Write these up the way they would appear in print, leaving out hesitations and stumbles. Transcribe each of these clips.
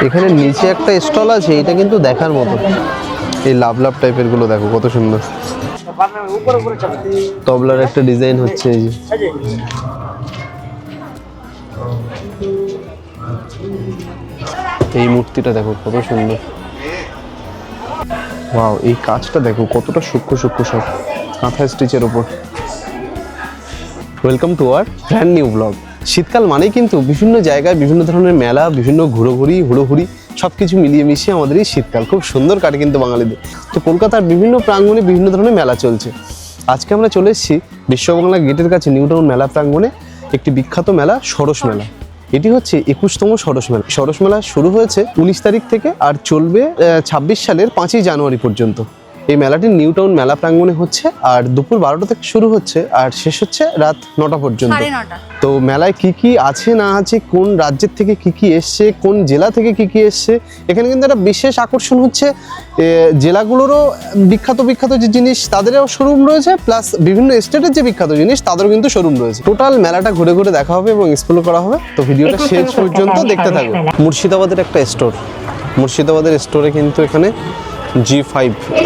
এখানে নিচে একটা স্টল আছে, এটা কিন্তু দেখার মতো। এই লাভ লাভ টাইপের গুলো দেখো কত সুন্দর। তবলার একটা ডিজাইন হচ্ছে এই যে। এই মূর্তিটা দেখো কত সুন্দর। ওয়াও, এই কাজটা দেখো কতটা সূক্ষ্ম সূক্ষ্ম সব কাঁথা স্টিচের উপর। Welcome to our brand new blog. শীতকাল মানেই কিন্তু বিভিন্ন জায়গায় বিভিন্ন ধরনের মেলা, বিভিন্ন ঘুরোঘুরি হুড়োহুড়ি সব কিছু মিলিয়ে মিশিয়ে আমাদের এই শীতকাল খুব সুন্দর কাটে কিন্তু বাঙালিদের। তো কলকাতার বিভিন্ন প্রাঙ্গণে বিভিন্ন ধরনের মেলা চলছে। আজকে আমরা চলে এসেছি বিশ্ববাংলা গেটের কাছে নিউ টাউন মেলা প্রাঙ্গণে একটি বিখ্যাত মেলা, সরস মেলা। এটি হচ্ছে 21তম সরস মেলা। সরস মেলা শুরু হয়েছে 19 তারিখ থেকে আর চলবে 26 সালের 5ই জানুয়ারি পর্যন্ত। এই মেলাটি নিউ টাউন মেলা প্রাঙ্গণে হচ্ছে, আর দুপুর 12টা থেকে শুরু হচ্ছে আর শেষ হচ্ছে রাত 9টা পর্যন্ত। তো মেলায় কি কি আছে না আছে, কোন রাজ্যের থেকে কি কি এসছে, কোন জেলা থেকে কি কি এসছে, এখানে কিন্তু একটা বিশেষ আকর্ষণ হচ্ছে জেলাগুলোরও বিখ্যাত বিখ্যাত যে জিনিস তাদেরও শোরুম রয়েছে, প্লাস বিভিন্ন স্টেটের যে বিখ্যাত জিনিস তাদেরও কিন্তু শোরুম রয়েছে। টোটাল মেলাটা ঘুরে ঘুরে দেখা হবে এবং এক্সপ্লোর করা হবে। তো ভিডিওটা শেষ পর্যন্ত দেখতে থাকো। মুর্শিদাবাদের একটা স্টোর, মুর্শিদাবাদের স্টোরে কিন্তু এখানে G5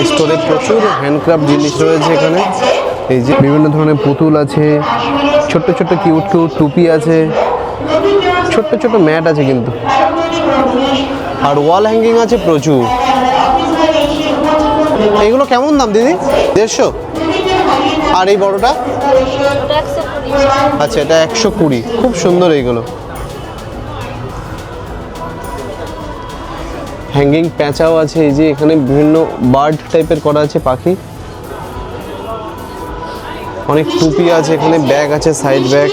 স্টোরে প্রচুর হ্যান্ডক্রাফট জিনিস রয়েছে। এখানে এই যে বিভিন্ন ধরনের পুতুল আছে, ছোট্ট ছোট্ট কিউট কিউট টুপি আছে, ছোট্ট ছোট্ট ম্যাট আছে কিন্তু, আর ওয়াল হ্যাঙ্গিং আছে প্রচুর। এগুলো কেমন দাম দিদি? 150? আর এই বড়টা? আচ্ছা, এটা 120। খুব সুন্দর এইগুলো। হ্যাঙ্গিং প্যাঁচাও আছে, এই যে এখানে বিভিন্ন বার্ড টাইপের করা আছে, পাখি। অনেক টুপি আছে এখানে, ব্যাগ আছে, সাইড ব্যাগ।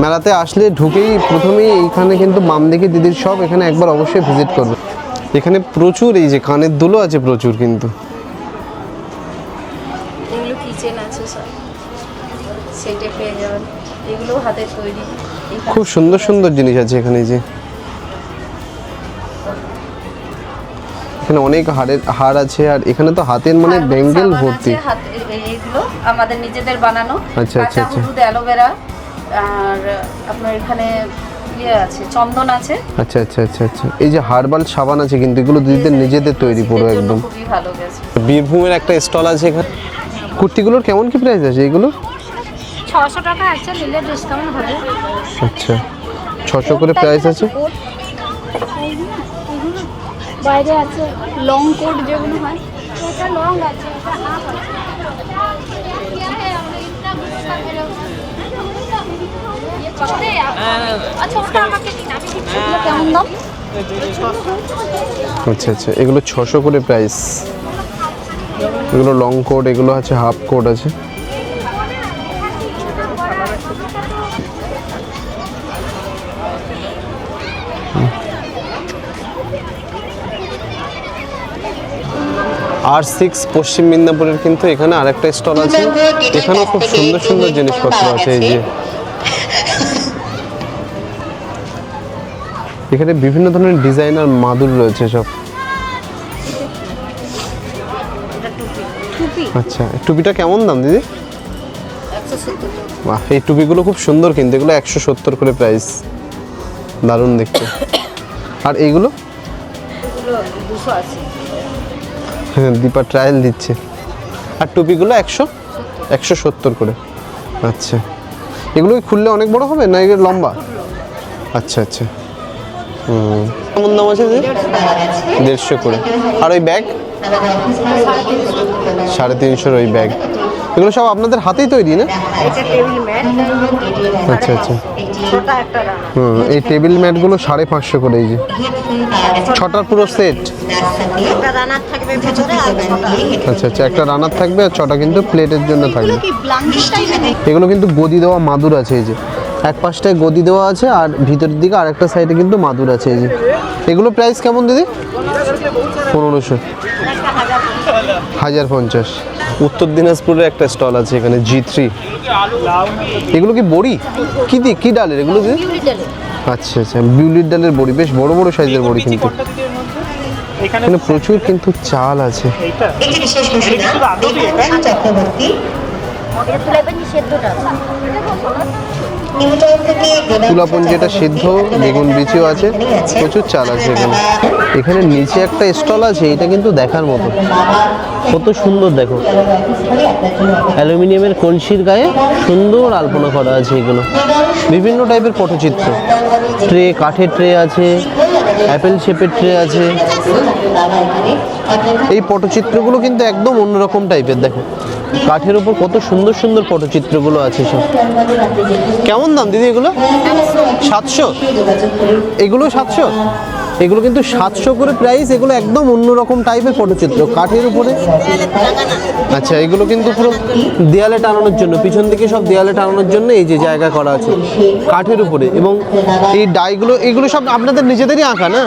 মেলাতে আসলে ঢুকেই প্রথমেই এইখানে কিন্তু বাম দিকে দিদির শপ, এখানে একবার অবশ্যই ভিজিট করবে। এখানে প্রচুর এই যে কানের দুলও আছে প্রচুর কিন্তু। এগুলো কিচেন আছে সব সেটে পেয়ে যাবেন, এগুলো হাতের তৈরি। খুব সুন্দর সুন্দর জিনিস আছে এখানে। যে এখানে অনেক হার আছে, আর এখানে তো হাতের মানে বেঙ্গল ভর্তি। এগুলো আমাদের নিজেদের বানানো। আচ্ছা আচ্ছা আচ্ছা। হলুদ, অ্যালোভেরা, আর আপনার এখানে ইয়ে আছে, চন্দন আছে। আচ্ছা আচ্ছা আচ্ছা আচ্ছা। এই যে হার্বাল সাবান আছে কিন্তু, এগুলো দিদিদের নিজেদের তৈরি পুরো একদম। খুবই ভালো গেছে। বীরভূমের একটা স্টল আছে এখানে। কুর্তিগুলোর কেমন কি প্রাইস আছে এগুলো? 600 টাকা আছে, নিলে ডিসকাউন্ট হবে। আচ্ছা, 600 করে প্রাইস আছে। বাইরে আছে লং কোট যেগুলো হয়, এটা লং আছে, এটা হাফ আছে। আচ্ছা, ওটা আমাকে দিন, আমি দিচ্ছি। কেমন দাম? আচ্ছা আচ্ছা, এগুলো 600 করে প্রাইস। এগুলো লং কোট, এগুলো আছে হাফ কোট আছে। R6 পশ্চিম মেদিনীপুরের কিন্তু এখানে আরেকটা স্টল আছে। এখানেও খুব সুন্দর সুন্দর জিনিসপত্র আছে। এই যে এখানে বিভিন্ন ধরনের ডিজাইনার মাদুর রয়েছে সব। আচ্ছা, টুপিটা কেমন দাম দিদি? 170 টাকা। বাহ, এই টুপিগুলো খুব সুন্দর কিন্তু, এগুলো 170 করে প্রাইস। দারুণ দেখতে। আর এইগুলো? এগুলো 280। হ্যাঁ, দীপা ট্রায়াল দিচ্ছে। আর টুপিগুলো 170 করে। আচ্ছা, এগুলো খুললে অনেক বড় হবে না এগুলো লম্বা? আচ্ছা আচ্ছা। কেমন দাম আছে দিদি? 150 করে। আর ওই ব্যাগ? 350 ওই ব্যাগ। এগুলো সব আপনাদের হাতেই তৈরি না? এটা টেবিল ম্যাট। আচ্ছা আচ্ছা। ছোট একটা রানা। এই টেবিল ম্যাটগুলো 550 করে। এই যে 6টার পুরো সেট। একটা রানার থাকবে ভিতরে আর ছোট। আচ্ছা আচ্ছা, একটা রানার থাকবে আর 6টা কিন্তু প্লেটের জন্য থাকবে। কি ব্ল্যাঙ্কেট টাইপের? এগুলো কিন্তু গদি দেওয়া মাদুর আছে। এই যে এক পাশটায় গদি দেওয়া আছে, আর ভিতরের দিকে আরেকটা সাইডে কিন্তু মাদুর আছে। এই যে এগুলো প্রাইস কেমন দিদি? 1500। 1050। উত্তর দিনাজপুরের একটা স্টল আছে এখানে, G3। এগুলো কি বড়ি? কি ডালের এগুলো দিদি? আচ্ছা আচ্ছা, বিউলির ডালের বড়ি, বেশ বড় বড় সাইজের বড়ি কিন্তু। এখানে প্রচুর কিন্তু চাল আছে। তুলাপঞ্জি, এটা সিদ্ধ বেগুন বিচিও আছে, প্রচুর চাল আছে এখানে। এখানে নিচে একটা স্টল আছে, এটা কিন্তু দেখার মতো, কত সুন্দর দেখো, অ্যালুমিনিয়ামের কলসির গায়ে সুন্দর আলপনা করা আছে। এগুলো বিভিন্ন টাইপের পটচিত্র, ট্রে, কাঠের ট্রে আছে, অ্যাপেল শেপের ট্রে আছে। এই পটচিত্রগুলো কিন্তু একদম অন্যরকম টাইপের, দেখো কাঠের উপর কত সুন্দর সুন্দর পটচিত্রগুলো আছে সব। কেমন দাম দিদি এগুলো? 700? এগুলো 700? এগুলো কিন্তু 700 করে প্রাইস। এগুলো একদম অন্যরকম টাইপের পটচিত্র কাঠের উপরে। আচ্ছা, এগুলো কিন্তু পুরো দেয়ালে টানানোর জন্য, পিছন দিকে সব দেয়ালে টানানোর জন্য এই যে জায়গা করা আছে কাঠের উপরে। এবং এই ডাইগুলো, এগুলো সব আপনাদের নিজেদেরই আঁকা না?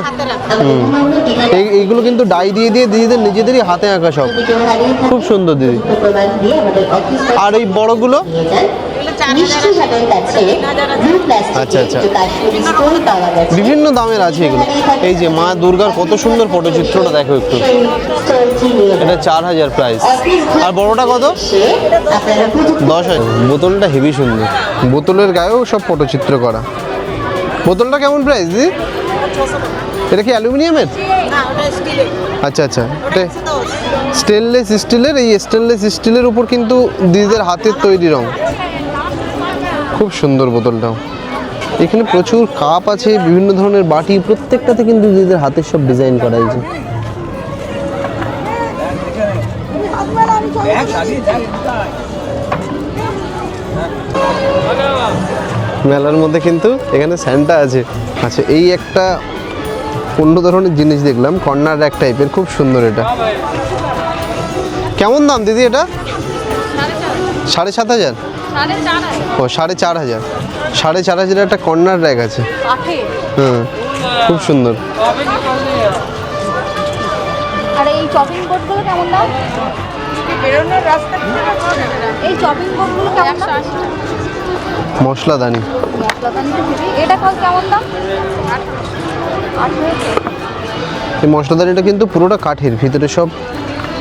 এইগুলো কিন্তু ডাই দিয়ে দিয়ে দিদিদের নিজেদেরই হাতে আঁকা সব, খুব সুন্দর দিদি। আর এই বড়গুলো? আচ্ছা আচ্ছা, বিভিন্ন দামের আছে এগুলো। এই যে মা দুর্গার কত সুন্দর পটচিত্রটা দেখো একটু, এটা 4000 প্রাইস। আর বড়টা কত? 10,000। বোতলটা হেভি সুন্দর, বোতলের গায়েও সব পটচিত্র করা। বোতলটা কেমন প্রাইস দিদি? এটা কি অ্যালুমিনিয়ামের? আচ্ছা আচ্ছা, এটা স্টেনলেস স্টিলের। এই স্টেনলেস স্টিলের উপর কিন্তু দিদিদের হাতের তৈরি রং, খুব সুন্দর বোতলটাও। এখানে প্রচুর কাপ আছে, বিভিন্ন ধরনের বাটি, প্রত্যেকটাতে কিন্তু দিদিদের হাতের সব ডিজাইন করা হয়েছে। মেলার মধ্যে কিন্তু এখানে স্যান্টা আছে। আচ্ছা, এই একটা অন্য ধরনের জিনিস দেখলাম, কর্নার র্যাক টাইপের, খুব সুন্দর। এটা কেমন দাম দিদি? এটা 7,500? ও 4,500। 4,500 একটা কর্নার র্যাক আছে। হ্যাঁ, খুব সুন্দর। আর এই চপিং বোর্ডগুলো কেমন দাম? এই চপিং বোর্ডগুলো কেমন দাম? মশলাদানি। এটা কেমন দাম? এই মশলাদানিটা কিন্তু পুরোটা কাঠের, ভিতরে সব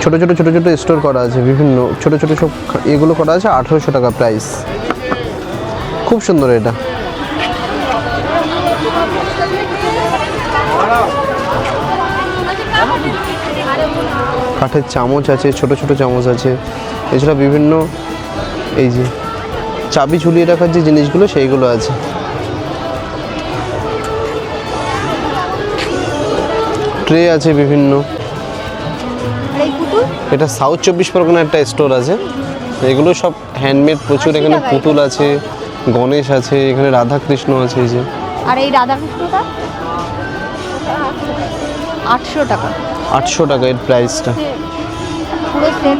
ছোট ছোট ছোট ছোট স্টোর করা আছে, বিভিন্ন ছোট ছোট সব এগুলো করা আছে। 1800 টাকা প্রাইস, খুব সুন্দর। এটা কাঠের চামচ আছে, ছোট ছোট চামচ আছে। এছাড়া বিভিন্ন এই যে চাবি ঝুলিয়ে রাখার যে জিনিসগুলো, সেইগুলো আছে। ট্রে আছে বিভিন্ন। এটা সাউথ 24 পরগনা একটা স্টোর আছে, এগুলো সব হ্যান্ডমেড, প্রচুর। এখানে পুতুল আছে, গণেশ আছে, এখানে রাধা কৃষ্ণ আছে। এই যে, আর এই রাধা কৃষ্ণটা 800 টাকা। 800 টাকা এর প্রাইসটা,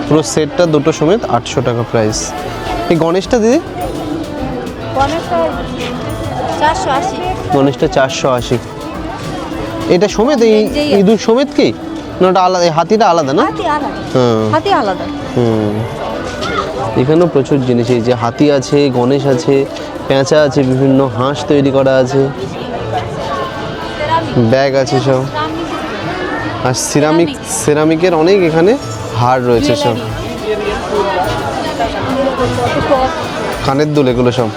পুরো সেটটা দুটো সমেত 800 টাকা প্রাইস। এই গণেশটা দিদি? গণেশটা 480। গণেশটা 480। এটা সমেত, এই ইঁদুর সমেত কি না? ওটা আলাদা, হাতিটা আলাদা না? হ্যাঁ, হাতি আলাদা। এখানেও প্রচুর জিনিস, এই যে হাতি আছে, গণেশ আছে, পেঁচা আছে, বিভিন্ন হাঁস তৈরি করা আছে, ব্যাগ আছে সব। আর সিরামিকের অনেক এখানে হার রয়েছে সব, কানের দুল, এগুলো সব।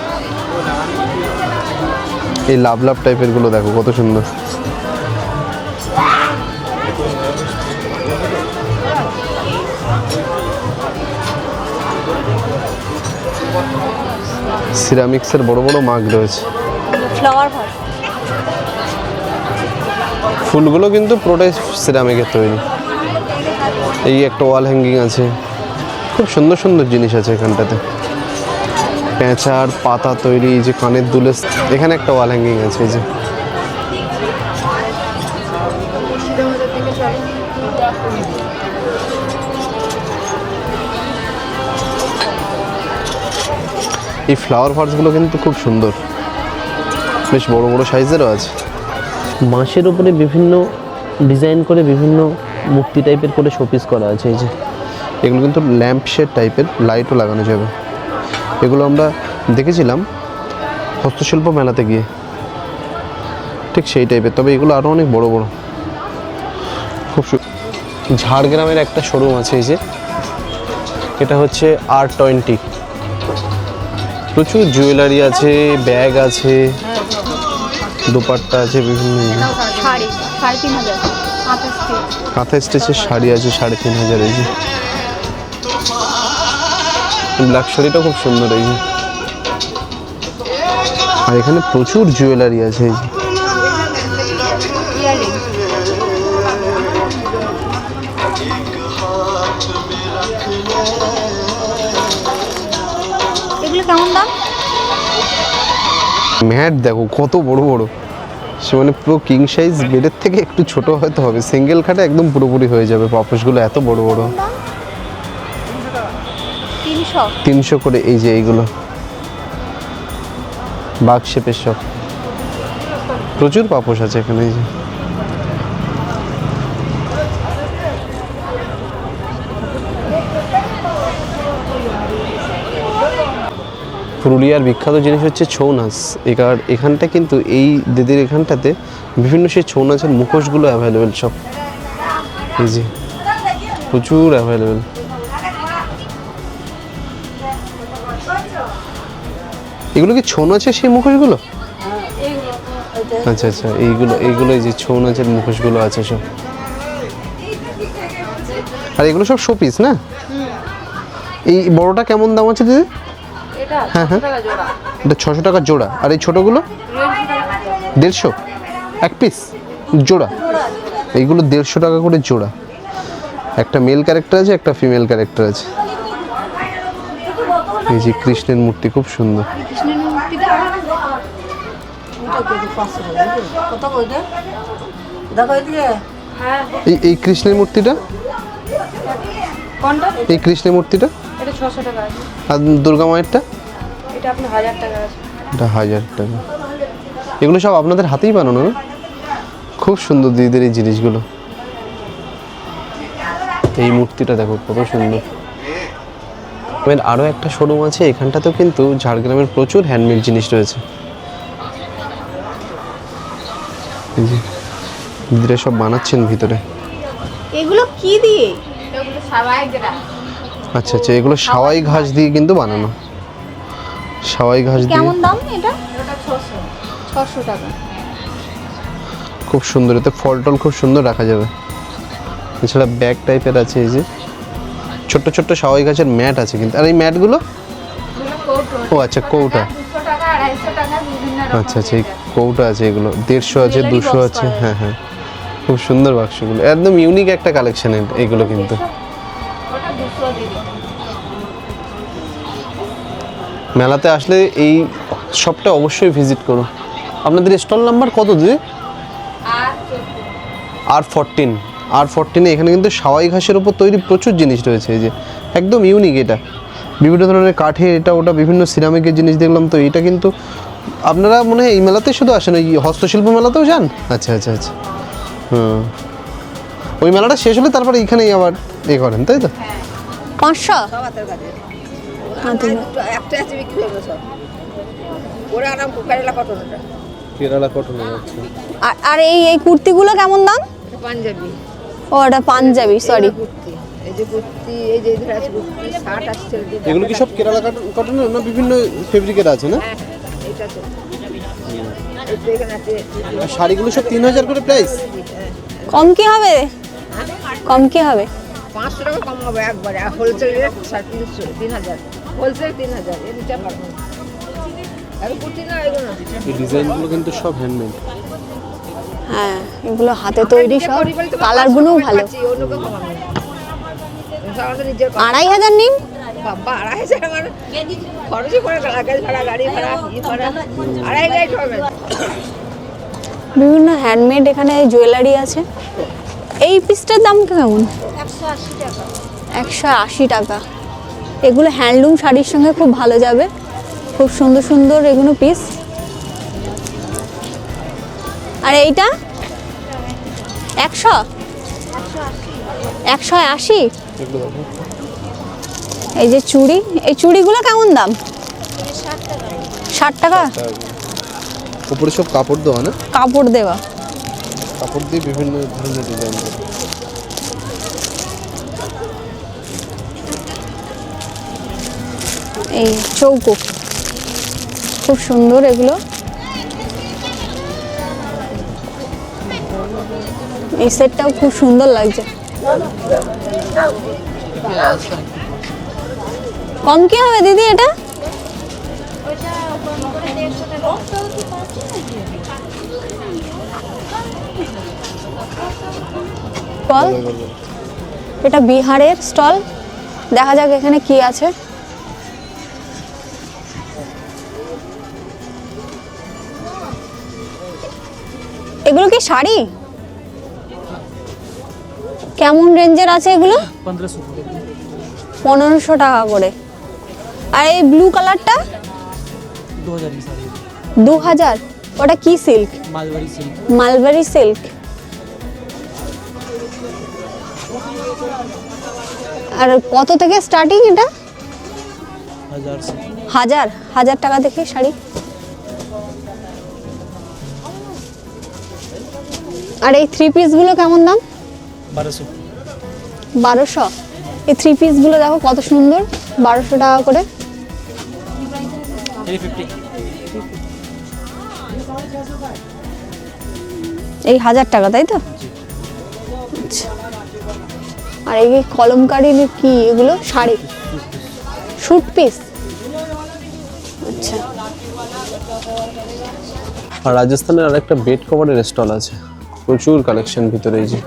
এই লাভ লাভ টাইপের গুলো দেখো কত সুন্দর। সিরামিক্সের বড় বড় মাগ রয়েছে। ফ্লাওয়ার ভাস, ফুলগুলো কিন্তু পুরোটাই সিরামিকের তৈরি। এই একটা ওয়াল হ্যাঙ্গিং আছে, খুব সুন্দর সুন্দর জিনিস আছে এখানটাতে। পেঁচার পাতা তৈরি, যে কানের দুলে, এখানে একটা ওয়াল হ্যাঙ্গিং আছে। এই যে এই ফ্লাওয়ার ভাসগুলো কিন্তু খুব সুন্দর, বেশ বড় বড় সাইজেরও আছে। বাঁশের উপরে বিভিন্ন ডিজাইন করে বিভিন্ন মূর্তি টাইপের করে শোপিস করা আছে। এই যে এগুলো কিন্তু ল্যাম্প শেড টাইপের, লাইটও লাগানো যাবে। এগুলো আমরা দেখেছিলাম হস্তশিল্প মেলাতে গিয়ে, ঠিক সেই টাইপের, তবে এগুলো আরও অনেক বড় বড়। খুব ঝাড়গ্রামের একটা শোরুম আছে, এই যে এটা হচ্ছে R20। প্রচুর জুয়েলারি আছে, ব্যাগ আছে, দোপাট্টা আছে বিভিন্ন। শাড়ি 3,500 কাঁথা স্টিচ। কাঁথা স্টিচের শাড়ি আছে 3,500 এই যে। ব্ল্যাক শাড়িটা খুব সুন্দর এই যে। আর এখানে প্রচুর জুয়েলারি আছে এই যে। ইয়াররিং এগুলো কেমন দাম? ম্যাট দেখো কত বড় বড়, সে মানে পুরো কিং সাইজ বেডের থেকে একটু ছোট হয়তো হবে, সিঙ্গেল খাটে একদম পুরোপুরি হয়ে যাবে। পাপোশগুলো এত বড় বড়, 300। 300 করে এই যে এইগুলো বাঘ শেপের সব। প্রচুর পাপোশ আছে এখানে এই যে। পুরুলিয়ার বিখ্যাত জিনিস হচ্ছে ছৌ নাচ। এখানটা কিন্তু এই দিদির এখানটাতে বিভিন্ন সেই ছৌ নাচের মুখোশগুলো অ্যাভেলেবেল সব এই যে, প্রচুর অ্যাভেলেবেল। এগুলো কি ছৌ নাচের সেই মুখোশগুলো? আচ্ছা আচ্ছা, এইগুলো এই যে ছৌ নাচের মুখোশগুলো আছে সব। আর এগুলো সব শোপিস না? এই বড়টা কেমন দাম আছে দিদি? হ্যাঁ হ্যাঁ, এটা 600 টাকা জোড়া। আর এই ছোটোগুলো 150 এক পিস জোড়া। এইগুলো 150 টাকা করে জোড়া। একটা মেল ক্যারেক্টার আছে, একটা ফিমেল ক্যারেক্টার আছে। এই যে কৃষ্ণের মূর্তি খুব সুন্দর। এই কৃষ্ণের মূর্তিটা, এই কৃষ্ণের মূর্তিটা এটা 600 টাকা আছে। আর দুর্গা মায়েরটা এটা আপনি 1000 টাকা আছে। এটা 1000 টাকা। এগুলো সব আপনাদের হাতেই বানানো না? খুব সুন্দর দিদিদের এই জিনিসগুলো। এই মূর্তিটা দেখো কত সুন্দর। এর আরও একটা শোরুম আছে এখানটাতেও, কিন্তু ঝাড়গ্রামের প্রচুর হ্যান্ডমেড জিনিস রয়েছে। এই যে দিদিরা সব বানাচ্ছেন ভিতরে। এগুলো কি দিয়ে? এগুলো সবাই গ্রাম। আচ্ছা আচ্ছা, এগুলো সাওয়াই ঘাস দিয়ে কিন্তু বানানো। সাওয়াই ঘাস দিয়ে। কেমন দাম এটা? এটা 600। 600 টাকা। খুব সুন্দর, এতে ফল টল খুব সুন্দর রাখা যাবে। এছাড়া ব্যাগ টাইপের আছে এই যে, ছোট্ট ছোট্ট সাওয়াই গাছের ম্যাট আছে কিন্তু। আর এই ম্যাটগুলো? ও আচ্ছা, কৌটা। 200 টাকা 250 টাকা বিভিন্ন রকম। আচ্ছা আচ্ছা, এই কৌটা আছে, এগুলো 150 আছে, 200 আছে। হ্যাঁ হ্যাঁ, খুব সুন্দর বাক্সগুলো, একদম ইউনিক একটা কালেকশনের এগুলো কিন্তু। ওটা 200 দিবি। মেলাতে আসলে এই শপটা অবশ্যই ভিজিট করো। আপনাদের স্টল নাম্বার কত দিদি? R14। R14 এখানে কিন্তু সাওয়াই ঘাসের উপর তৈরি প্রচুর জিনিস রয়েছে এই যে, একদম ইউনিক এটা। বিভিন্ন ধরনের কাঠের এটা ওটা বিভিন্ন সিরামিকের জিনিস দেখলাম। তো এটা কিন্তু আপনারা মনে হয় এই মেলাতেই শুধু আসেন, ওই হস্তশিল্প মেলাতেও যান? আচ্ছা আচ্ছা আচ্ছা, হুম। ওই মেলাটা শেষ হলে তারপরে এইখানেই আবার এ করেন, তাই তো? 500। একটা আছে বিক্রি হবে সব। ওরা আরাম কেরালা কটনটা। কেরালা কটনের। আচ্ছা। আর এই কুর্তিগুলো কেমন দাম? এটা পাঞ্জাবি। ও এটা পাঞ্জাবি, সরি। কুর্তি, এই যে কুর্তি, এই যে এদের আছে কুর্তি, শার্ট আছে ছেলেদের। এগুলো কি সব কেরালা কটনের না বিভিন্ন ফেব্রিকের আছে না? হ্যাঁ, এটা তো। এই তো এখানে আছে। আর শাড়িগুলো সব 3000 করে প্রাইস? কম কি হবে? কম কি হবে? 500 টাকা কম হবে একবারে। আর হোলসেল রেট 350, 3000। হোলসেল 3000, এর নিচে পারবো না। আর কুর্তি না এগুলো। এই ডিজাইনগুলো কিন্তু সব হ্যান্ডমেড। হ্যাঁ, এগুলো হাতে তৈরি সব। কালারগুলোও ভালো। অন্য কেউ কমাবে না। আমাদের নিজের 2500 নিন। বাবা 2500 মানে খরচই করে গাড়ি ভাড়া, গাড়ি ভাড়া, ই ভাড়া 2500 হবে। বিভিন্ন হ্যান্ডমেড এখানে জুয়েলারি আছে। এই পিসটার দাম কেমন? 180 টাকা। 180 টাকা। এগুলো হ্যান্ডলুম শাড়ির সঙ্গে খুব ভালো যাবে। খুব সুন্দর সুন্দর এগুলো পিস। আর এইটা 100? 180। এই যে চুড়ি, এই চুড়িগুলো কেমন দাম? 60 টাকা। উপরে সব কাপড় দেওয়া না? কাপড় দেওয়া। কাপড় দিয়ে বিভিন্ন ধরনের ডিজাইন। এই চৌকো। খুব সুন্দর এগুলো। এই সেটটাও খুব সুন্দর লাগছে। কম কি হবে দিদি এটা? স্টল, এটা বিহারের স্টল। দেখা যাক এখানে কি আছে। এগুলো কি শাড়ি? কেমন রেঞ্জের আছে এগুলো? 1500 টাকা করে। আর এই ব্লু কালারটা 2000। ওটা কি সিল্ক? মালবারি সিল্ক। আর কত থেকে স্টার্টিং এটা? 1000 টাকা থেকে শাড়ি। আর এই 3 পিস গুলো কেমন দাম? 1200। এই 3 পিস গুলো দেখো কত সুন্দর, 1200 টাকা করে। এই 1000 টাকা, তাই তো? আচ্ছা। আর এই কলমকারী কি এগুলো? Sari, shoot piece. আচ্ছা। আর রাজস্থানের আরেকটা বেড কভারের স্টল আছে, প্রচুর কালেকশন ভিতরে। এই যে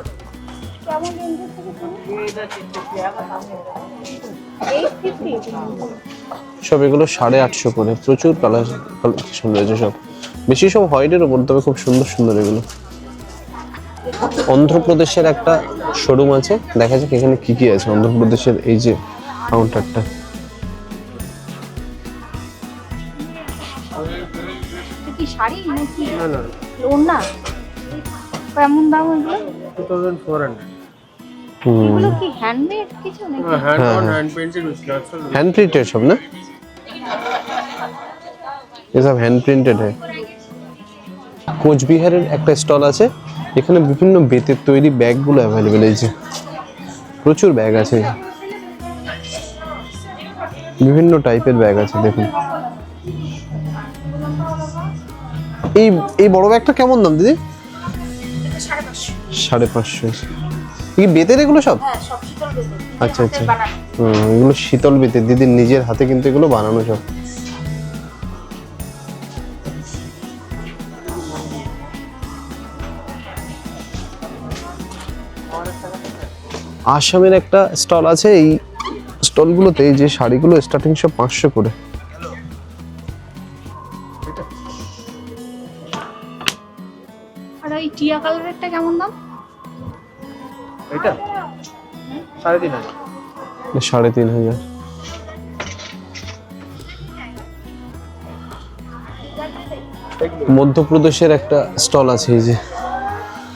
সব এগুলো 850 করে, প্রচুর কালেকশন রয়েছে সব, বেশি সব হোয়াইটের উপর, তবে খুব সুন্দর সুন্দর এগুলো। অন্ধ্রপ্রদেশের একটা শোরুম আছে, দেখা যাক এখানে কি কি আছে অন্ধ্রপ্রদেশের। এই যে কাউন্টারটা, কি শাড়ি নাকি? না, ওড়না। কেমন দাম এগুলো? 2400। এগুলো কি হ্যান্ডমেড কিছু নাকি? হ্যান্ড পেইন্টেড হ্যান্ড প্রিন্টেড সব না? এসব হ্যান্ড প্রিন্টেড হয়। কোচবিহারের একটা স্টল আছে, এখানে বিভিন্ন বেতের তৈরি ব্যাগগুলো অ্যাভেলেবেল। এই যে প্রচুর ব্যাগ আছে, বিভিন্ন টাইপের ব্যাগ আছে দেখুন। এই বড় ব্যাগটা কেমন দাম দিদি? 550। কি বেতের এগুলো সব? আচ্ছা আচ্ছা, এগুলো শীতল বেতের, দিদির নিজের হাতে কিন্তু এগুলো বানানো সব। আসামের একটা স্টল আছে, এই স্টলগুলোতে এই যে শাড়িগুলো স্টার্টিং সব 500 করে। আর এই টিয়া কালারেরটা কেমন দাম? এটা 3500। 3500। মধ্যপ্রদেশের একটা স্টল আছে, এই যে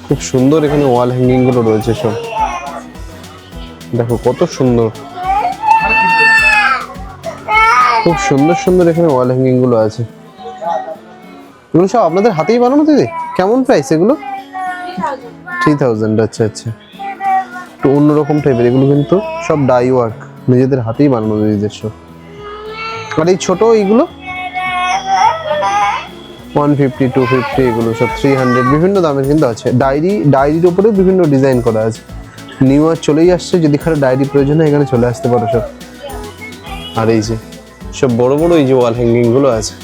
খুব সুন্দর, এখানে ওয়াল হ্যাঙ্গিং গুলো রয়েছে সব, দেখো কত সুন্দর, খুব সুন্দর সুন্দর এখানে ওয়াল হ্যাঙ্গিং গুলো আছে। এগুলো সব আপনাদের হাতেই বানানো দিদি? কেমন প্রাইস এগুলো? 3000। আচ্ছা আচ্ছা, একটু অন্যরকম টাইপের এগুলো, কিন্তু সব ডাই ওয়ার্ক, নিজেদের হাতেই বানানো দিদিদের সব। আর এই ছোট এইগুলো 150, 250, এগুলো সব 300, বিভিন্ন দামের কিন্তু আছে। ডায়েরির উপরে বিভিন্ন ডিজাইন করা আছে। নিউ ইয়ার চলেই আসছে, যদি কারো ডায়েরি প্রয়োজন হয় এখানে চলে আসতে পারো সব। আর এই যে সব বড় বড় এই যে ওয়াল হ্যাঙ্গিং গুলো আছে,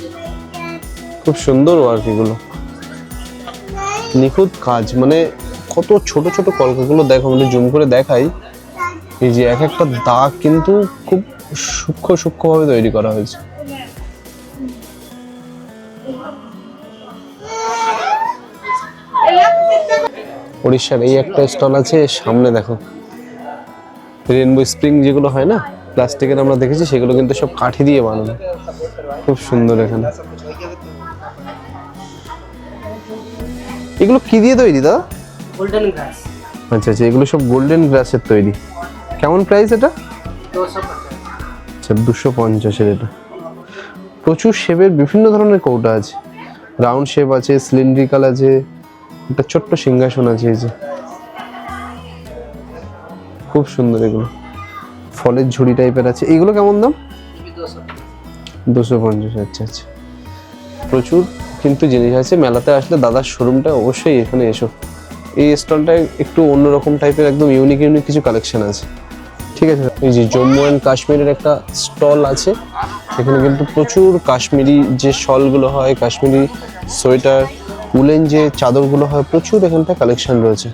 খুব সুন্দর ওয়ার্ক এগুলো, নিখুঁত কাজ, মানে কত ছোট ছোট কলকাগুলো দেখো, মানে জুম করে দেখাই। এই যে এক একটা দাগ কিন্তু খুব সূক্ষ্মভাবে তৈরি করা হয়েছে। উড়িষ্যার এই একটা স্টল আছে, সামনে দেখো রেনবো স্প্রিং যেগুলো হয় না প্লাস্টিকের, আমরা দেখেছি, সেগুলো কিন্তু সব কাঠি দিয়ে বানানো, খুব সুন্দর। এখানে এগুলো কি দিয়ে তৈরি দাদা? গোল্ডেন গ্রাস। আচ্ছা আচ্ছা, এগুলো সব গোল্ডেন গ্রাসের তৈরি। কেমন প্রাইস এটা? 250। আচ্ছা, 250-এর এটা। প্রচুর শেপের বিভিন্ন ধরনের কৌটা আছে, রাউন্ড শেপ আছে, সিলিন্ড্রিক্যাল আছে, একটা ছোট্ট সিংহাসন আছে। এই যে খুব সুন্দর, এগুলো ফলের ঝুড়ি টাইপের আছে। এগুলো কেমন দাম? 250। আচ্ছা আচ্ছা, প্রচুর কিন্তু জিনিস আছে। মেলাতে আসলে দাদার শোরুমটা অবশ্যই এখানে এসো। এই স্টলটায় একটু অন্যরকম টাইপের একদম ইউনিক কিছু কালেকশন আছে। ঠিক আছে, এই যে জম্মু অ্যান্ড কাশ্মীরের একটা স্টল আছে, এখানে কিন্তু প্রচুর কাশ্মীরি যে শলগুলো হয়, কাশ্মীরি সোয়েটার, উলেন যে চাদরগুলো হয়, প্রচুর এখানটা কালেকশন রয়েছে।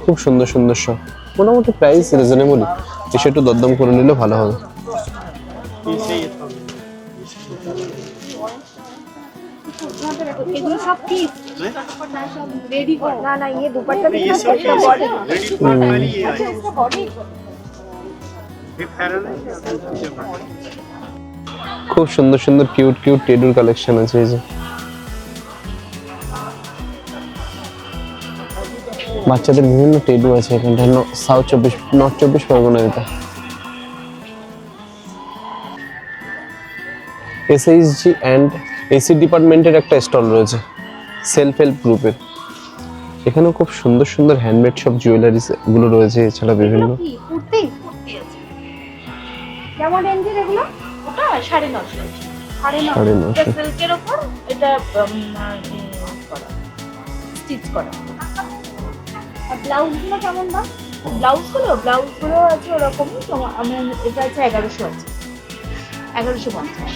খুব সুন্দর সুন্দর সব, মোটামুটি প্রাইস রিজনেবল, এসে একটু দরদাম করে নিলে ভালো হবে। এগুলো সব কি রেডি কর না না ये दुपट्टा भी इसका बॉडी খুব সুন্দর সুন্দর কিউট কিউট টেডুর কালেকশন আছে। এই যে বাচ্চাদের বিভিন্ন টেডু আছে এখানটা, নর্থ চব্বিশ পরগনার এটা। এসএইচজি অ্যান্ড এসি ডিপার্টমেন্টের একটা স্টল রয়েছে, সেলফ হেল্প গ্রুপের। এখানেও খুব সুন্দর সুন্দর হ্যান্ডমেড সব জুয়েলারিস গুলো রয়েছে, এছাড়া বিভিন্ন কুর্তি কেমন রেঞ্জের এগুলো? ওটা 950 950 সিল্কের উপর এটা স্টিচ করা। আর ব্লাউজগুলো কেমন দাম? ব্লাউজগুলো আছে ওরকমই। আমি এটা আছে 1100 আছে, 1150।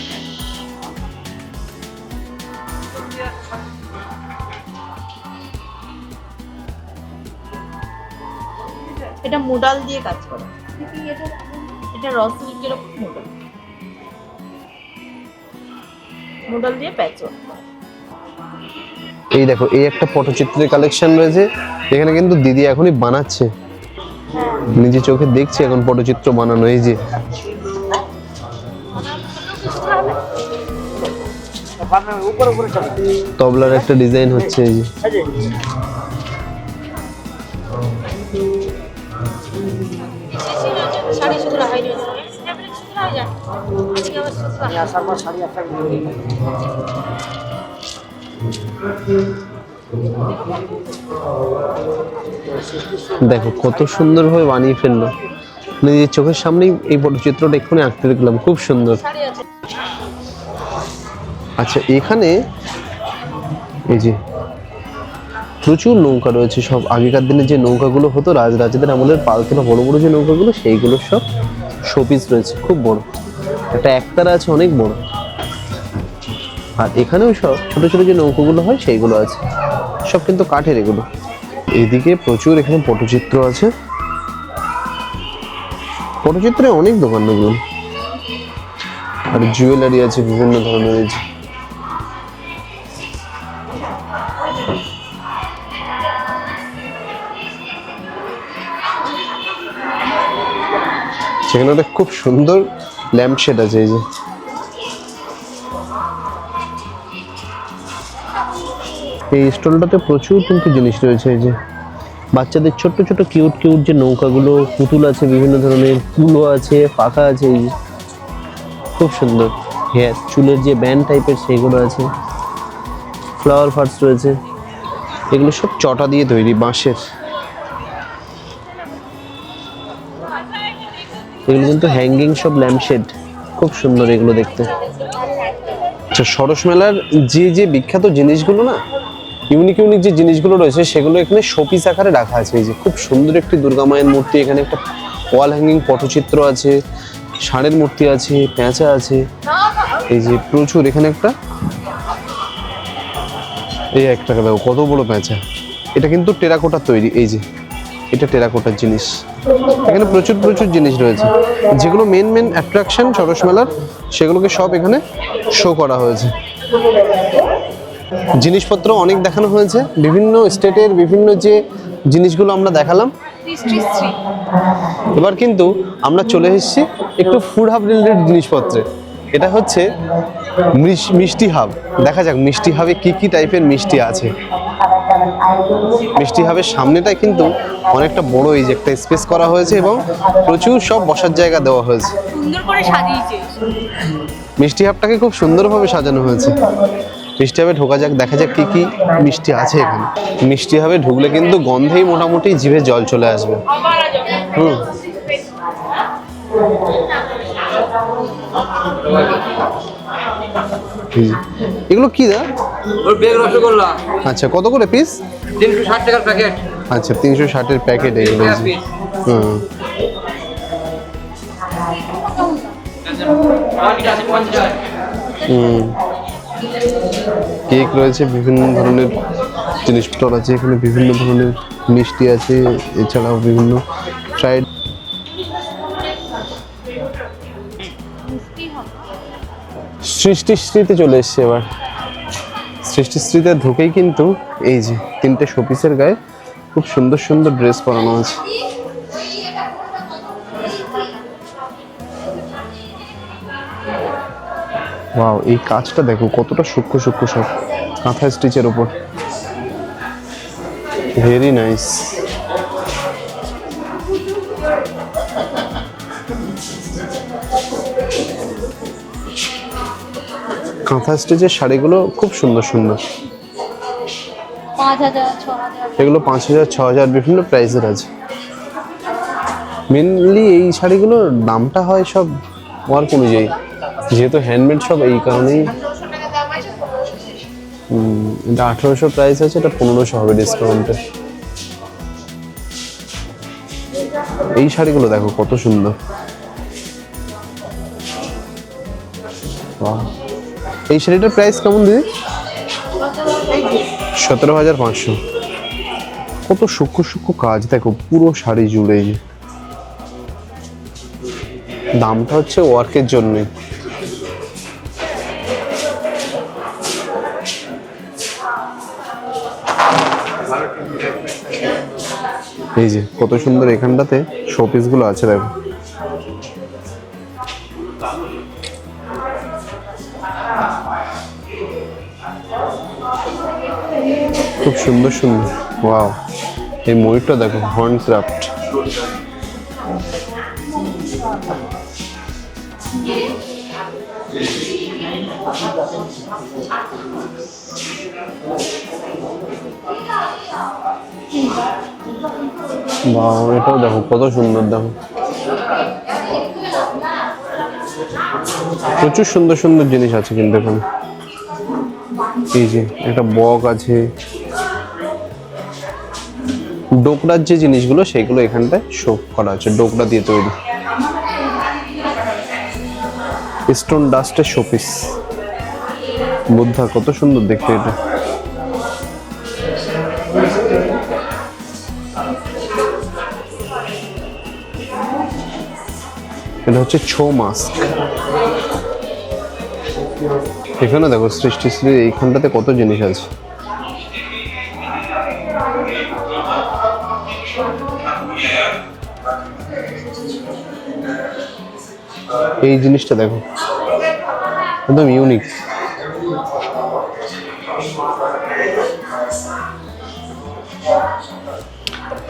এটা মোডাল দিয়ে কাজ করে। এটা র সিল্কের উপর মোডাল দিয়ে প্যাচ ওয়ার্ক। এই দেখো, এই একটা পটচিত্রের কালেকশন রয়েছে এখানে, কিন্তু দিদি এখনই বানাচ্ছে, নিজে চোখে দেখছি এখন পটচিত্র বানানো। এই যে তবলার একটা ডিজাইন হচ্ছে, এই যে দেখো কত সুন্দরভাবে বানিয়ে ফেললো, নিজের চোখের সামনেই এই পটচিত্রটা এক্ষুনি আঁকতে দেখলাম, খুব সুন্দর। আচ্ছা, এখানে এই যে প্রচুর নৌকা রয়েছে, সব আগেকার দিনে যে নৌকাগুলো হতো রাজরাজাদের আমলের পালতোলা বড় বড় যে নৌকাগুলো, সেইগুলো সব শোপিস রয়েছে, খুব বড় একটা একতারা আছে, অনেক বড়। আর এখানেও সব ছোট ছোট যে নৌকাগুলো হয় সেইগুলো আছে, সব কিন্তু কাঠের এগুলো। এদিকে প্রচুর এখানে পটচিত্র আছে, পটচিত্রে অনেক দোকান দেখুন, আর জুয়েলারি আছে বিভিন্ন ধরনের। সেখানে একটা খুব সুন্দর ল্যাম্পশেড আছে। এই যে এই স্টলটাতে প্রচুর কিন্তু জিনিস রয়েছে, এই যে বাচ্চাদের ছোট্ট ছোট কিউট কিউট যে নৌকাগুলো, পুতুল আছে বিভিন্ন ধরনের, কুলো আছে, পাখা আছে, এই খুব সুন্দর। হেয়ার চুলের যে ব্যান্ড টাইপের সেইগুলো আছে, ফ্লাওয়ার ফার্স রয়েছে, এগুলো সব চটা দিয়ে তৈরি, বাঁশের। এগুলো কিন্তু হ্যাঙ্গিং সব ল্যাম্পশেড, খুব সুন্দর এগুলো দেখতে। আচ্ছা, সরস মেলার যে যে বিখ্যাত জিনিসগুলো না, ইউনিক যে জিনিসগুলো রয়েছে সেগুলো এখানে শোপিস আকারে রাখা আছে। এই যে খুব সুন্দর একটি দুর্গা মায়ের মূর্তি, এখানে একটা ওয়াল হ্যাঙ্গিং পটচিত্র আছে, ষাঁড়ের মূর্তি আছে, পেঁচা আছে, এই যে প্রচুর। এখানে একটা এই একটা দেখো কত বড় পেঁচা, এটা কিন্তু টেরাকোটার তৈরি। এই যে এটা টেরাকোটার জিনিস। এখানে প্রচুর জিনিস রয়েছে, যেগুলো মেন অ্যাট্রাকশন সরস মেলার, সেগুলোকে সব এখানে শো করা হয়েছে। জিনিসপত্র অনেক দেখানো হয়েছে, বিভিন্ন স্টেটের বিভিন্ন যে জিনিসগুলো আমরা দেখালাম। এবার কিন্তু আমরা চলে এসেছি একটু ফুড হাব রিলেটেড জিনিসপত্রে। এটা হচ্ছে মিষ্টি হাব। দেখা যাক মিষ্টি হাবে কি কি টাইপের মিষ্টি আছে। মিষ্টি হাবের সামনেটায় কিন্তু অনেকটা বড় এই যে একটা স্পেস করা হয়েছে এবং প্রচুর সব বসার জায়গা দেওয়া হয়েছে, সুন্দর করে সাজিয়েছে। মিষ্টি হাবটাকে খুব সুন্দরভাবে সাজানো হয়েছে। মিষ্টি হাবে ঢোকা যাক, দেখা যাক কি কি মিষ্টি আছে এখানে। মিষ্টি হাবে ঢুকলে কিন্তু গন্ধেই মোটামুটি জিভে জল চলে আসবে। এই যে, এগুলো কি দা? ওর বেগ রসগোল্লা আচ্ছা, কত করে পিস? 360 টাকার প্যাকেট। আচ্ছা, 360-এর প্যাকেট এগুলো। এই যে। হুম, কেক রয়েছে, বিভিন্ন ধরনের জিনিসপত্র আছে এখানে, বিভিন্ন ধরনের মিষ্টি আছে, এছাড়াও বিভিন্ন ফ্রাইড। সৃষ্টিশ্রীতে চলে এসছে এবার। সৃষ্টিশ্রীতে ঢুকেই কিন্তু এই যে 3টে শোপিসের গায়ে খুব সুন্দর সুন্দর ড্রেস পরানো আছে। ওয়াও, এই কাজটা দেখো কতটা সূক্ষ্ম সূক্ষ্ম, সব কাঁথা স্টিচের উপর, ভেরি নাইস। কাঁথা স্টিচের শাড়িগুলো খুব সুন্দর সুন্দর। 5000, 6000। এগুলো 5000, 6000 বিভিন্ন প্রাইসের আছে। মেনলি এই শাড়িগুলোর দামটা হয় সব ওয়ার্ক অনুযায়ী, যেহেতু হ্যান্ডমেড সব, এই কারণেই। এটা 1800 প্রাইস আছে, এটা 1500 হবে ডিসকাউন্টে। এই শাড়িগুলো দেখো কত সুন্দর। বাহ, এই শাড়িটার প্রাইস কেমন দিদি? 17,500। কত সূক্ষ্ম সূক্ষ্ম কাজ দেখো পুরো শাড়ি জুড়ে। দামটা হচ্ছে ওয়ার্কের জন্যই। এই যে কত সুন্দর এখানটাতে শোপিস গুলো আছে দেখো। খুব সুন্দর সুন্দর। ওয়াও, এই ময়ূরটা দেখো, হর্ন ক্রাফট। বাহ, এটাও দেখো কত সুন্দর, দেখো প্রচুর সুন্দর সুন্দর জিনিস আছে কিন্তু এখানে। এই যে একটা বক আছে, ডোকরার যে জিনিসগুলো সেগুলো এখানটায় শো করা আছে, ডোকরা দিয়ে তৈরি। স্টোন ডাস্টের শোপিস, বুদ্ধা, কত সুন্দর দেখতে এটা। এটা হচ্ছে ছৌ মাস্ক। এখানে দেখো সৃষ্টিশ্রীর এইখানটাতে কত জিনিস আছে। এই জিনিসটা দেখো একদম ইউনিক।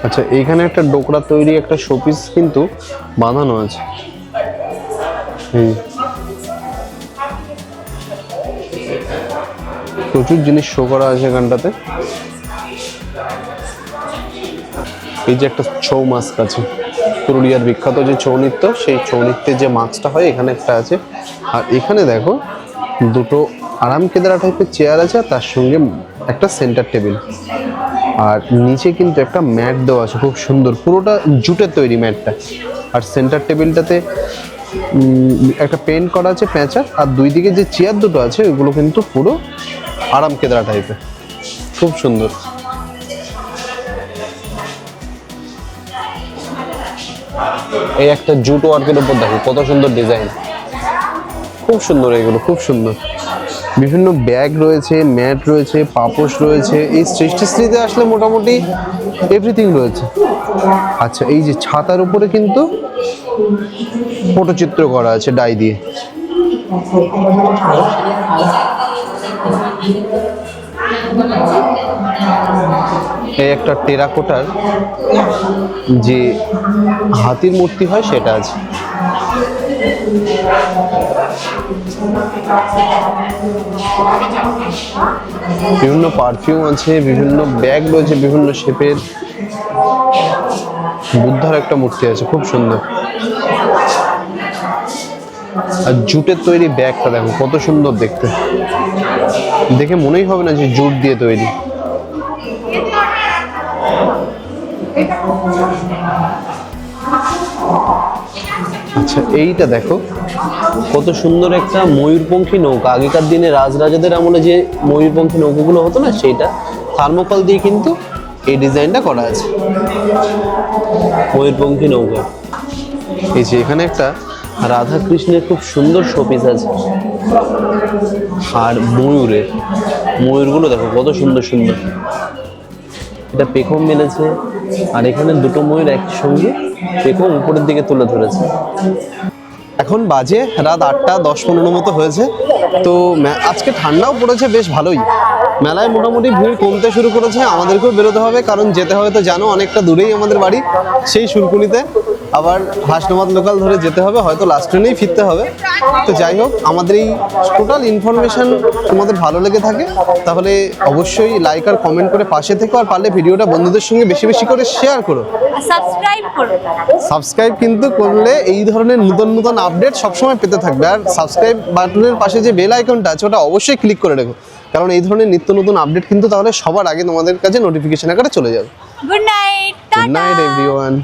আচ্ছা, এইখানে একটা ডোকরা তৈরি একটা শোপিস কিন্তু বাঁধানো আছে। প্রচুর জিনিস শো করা আছে এখানটাতে। এই যে একটা ছৌ মাস্ক আছে, পুরুলিয়ার বিখ্যাত যে ছৌ নৃত্য, সেই ছৌ নৃত্যের যে মাস্কটা হয় এখানে একটা আছে। আর এখানে দেখো দুটো আরাম কেদারা টাইপের চেয়ার আছে, আর তার সঙ্গে একটা সেন্টার টেবিল। আর নিচে কিন্তু একটা ম্যাট দেওয়া আছে, খুব সুন্দর, পুরোটা জুটের তৈরি ম্যাটটা। আর সেন্টার টেবিলটাতে একটা পেন্ট করা আছে প্যাঁচা, আর দুই দিকে যে চেয়ার দুটো আছে ওগুলো কিন্তু পুরো আরাম কেদারা টাইপের, খুব সুন্দর। এই একটা জুট ওয়ার্কের উপর দেখো কত সুন্দর ডিজাইন, খুব সুন্দর এগুলো, খুব সুন্দর। বিভিন্ন ব্যাগ রয়েছে, ম্যাট রয়েছে, পাপোশ রয়েছে। এই সৃষ্টিশ্রীতে আসলে মোটামুটি এভরিথিং রয়েছে। আচ্ছা, এই যে ছাতার উপরে কিন্তু পটচিত্র করা আছে ডাই দিয়ে। এই একটা টেরাকোটার যে হাতির মূর্তি হয় সেটা আছে। বিভিন্ন পারফিউম আছে, বিভিন্ন ব্যাগ রয়েছে বিভিন্ন শেপের। বুদ্ধার একটা মূর্তি আছে, খুব সুন্দর। আর জুটের তৈরি ব্যাগটা দেখো কত সুন্দর দেখতে, দেখে মনেই হবে না যে জুট দিয়ে তৈরি। আচ্ছা এইটা দেখো কত সুন্দর একটা ময়ূরপঙ্খী নৌকা, আগেকার দিনে রাজরাজাদের আমলে যে ময়ূরপঙ্খী নৌকাগুলো হতো না, সেইটা থার্মোকল দিয়ে কিন্তু এই ডিজাইনটা করা আছে, ময়ূরপঙ্খী নৌকা। এই যে এখানে একটা রাধা কৃষ্ণের খুব সুন্দর শোপিস আছে, আর ময়ূরগুলো দেখো কত সুন্দর সুন্দর, এটা পেখম মেলেছে, আর এখানে দুটো ময়ূর একসঙ্গে পেখম উপরের দিকে তুলে ধরেছে। এখন বাজে রাত 8টা 10-15 মতো হয়েছে। তো আজকে ঠান্ডাও পড়েছে বেশ ভালোই, মেলায় মোটামুটি ভিড় কমতে শুরু করেছে। আমাদেরকেও বেরোতে হবে, কারণ যেতে হবে তো জানো অনেকটা দূরেই আমাদের বাড়ি, সেই শুরকুনিতে আবার হাসনাবাদ লোকাল ধরে যেতে হবে, হয়তো লাস্ট ট্রেনেই ফিরতে হবে। তো যাই হোক, আমাদের এই টোটাল ইনফরমেশন তোমাদের ভালো লেগে থাকে তাহলে অবশ্যই লাইক আর কমেন্ট করে পাশে থেকো, আর পারলে ভিডিওটা বন্ধুদের সঙ্গে বেশি বেশি করে শেয়ার করো, সাবস্ক্রাইব করো। সাবস্ক্রাইব কিন্তু করলে এই ধরনের নতুন নতুন আপডেট সবসময় পেতে থাকবে। আর সাবস্ক্রাইব বাটনের পাশে যে বেল আইকনটা আছে ওটা অবশ্যই ক্লিক করে রেখো, কারণ এই ধরনের নিত্য নতুন আপডেট কিন্তু তাহলে সবার আগে তোমাদের কাছে নোটিফিকেশন আকারে চলে যাবে। Good night, good night everyone.